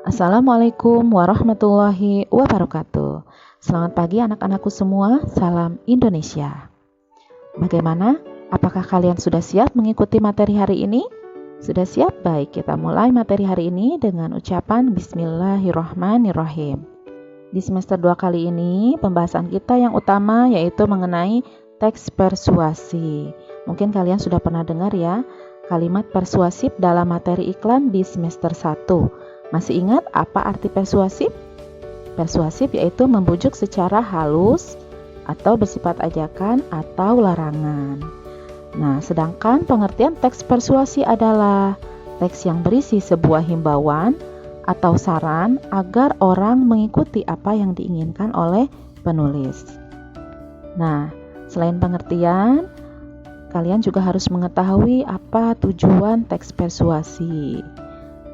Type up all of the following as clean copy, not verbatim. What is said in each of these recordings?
Assalamualaikum warahmatullahi wabarakatuh. Selamat pagi anak-anakku semua, salam Indonesia. Bagaimana? Apakah kalian sudah siap mengikuti materi hari ini? Sudah siap? Baik, kita mulai materi hari ini dengan ucapan Bismillahirrahmanirrahim. Di semester 2 kali ini, pembahasan kita yang utama yaitu mengenai teks persuasi. Mungkin kalian sudah pernah dengar ya, kalimat persuasif dalam materi iklan di semester 1. Masih ingat apa arti persuasif? Persuasif yaitu membujuk secara halus atau bersifat ajakan atau larangan. Nah, sedangkan pengertian teks persuasi adalah teks yang berisi sebuah himbauan atau saran agar orang mengikuti apa yang diinginkan oleh penulis. Nah, selain pengertian, kalian juga harus mengetahui apa tujuan teks persuasi.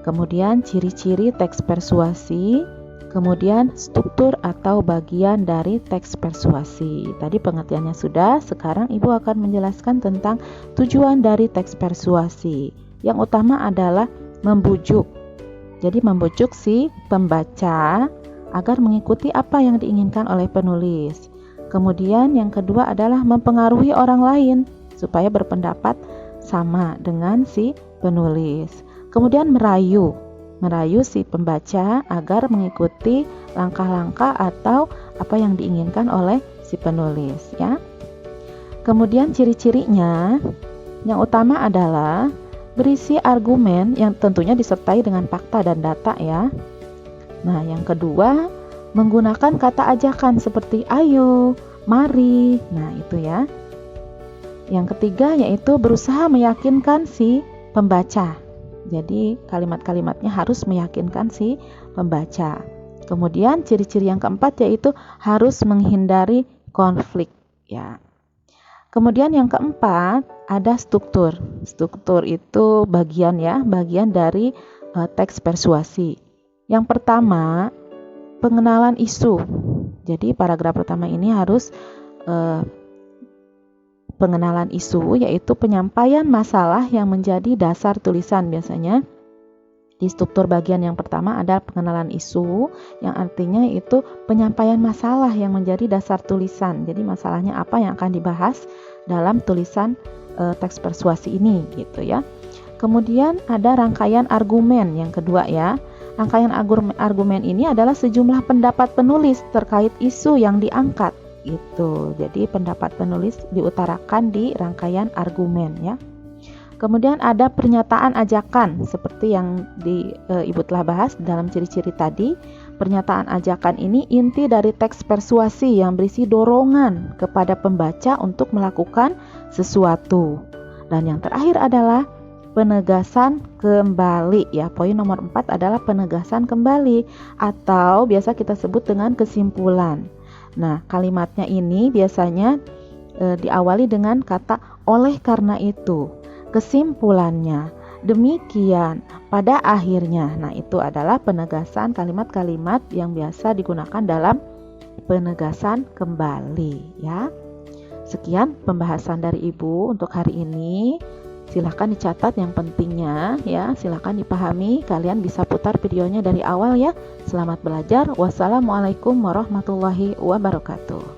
Kemudian ciri-ciri teks persuasi, kemudian struktur atau bagian dari teks persuasi. Tadi pengertiannya sudah, sekarang Ibu akan menjelaskan tentang tujuan dari teks persuasi. Yang utama adalah membujuk. Jadi membujuk si pembaca agar mengikuti apa yang diinginkan oleh penulis. Kemudian yang kedua adalah mempengaruhi orang lain supaya berpendapat sama dengan si penulis. Kemudian merayu si pembaca agar mengikuti langkah-langkah atau apa yang diinginkan oleh si penulis ya. Kemudian ciri-cirinya yang utama adalah berisi argumen yang tentunya disertai dengan fakta dan data ya. Nah, yang kedua menggunakan kata ajakan seperti ayo, mari. Nah, itu ya. Yang ketiga yaitu berusaha meyakinkan si pembaca. Jadi kalimat-kalimatnya harus meyakinkan si pembaca. Kemudian ciri-ciri yang keempat yaitu harus menghindari konflik ya. Kemudian yang keempat ada struktur. Struktur itu bagian dari teks persuasi. Yang pertama, pengenalan isu. Jadi paragraf pertama ini harus pengenalan isu, yaitu penyampaian masalah yang menjadi dasar tulisan. Biasanya di struktur bagian yang pertama ada pengenalan isu, yang artinya itu penyampaian masalah yang menjadi dasar tulisan. Jadi masalahnya apa yang akan dibahas dalam tulisan teks persuasi ini gitu ya. Kemudian ada rangkaian argumen yang kedua ya. Rangkaian argumen ini adalah sejumlah pendapat penulis terkait isu yang diangkat. Itu. Jadi pendapat penulis diutarakan di rangkaian argumen ya. Kemudian ada pernyataan ajakan seperti yang Ibu telah bahas dalam ciri-ciri tadi. Pernyataan ajakan ini inti dari teks persuasi yang berisi dorongan kepada pembaca untuk melakukan sesuatu. Dan yang terakhir adalah penegasan kembali ya. Poin nomor 4 adalah penegasan kembali atau biasa kita sebut dengan kesimpulan. Nah, kalimatnya ini biasanya diawali dengan kata oleh karena itu, kesimpulannya, demikian, pada akhirnya. Nah, itu adalah penegasan kalimat-kalimat yang biasa digunakan dalam penegasan kembali ya. Sekian pembahasan dari Ibu untuk hari ini. Silahkan dicatat yang pentingnya ya, silahkan dipahami. Kalian bisa putar videonya dari awal ya. Selamat belajar. Wassalamualaikum warahmatullahi wabarakatuh.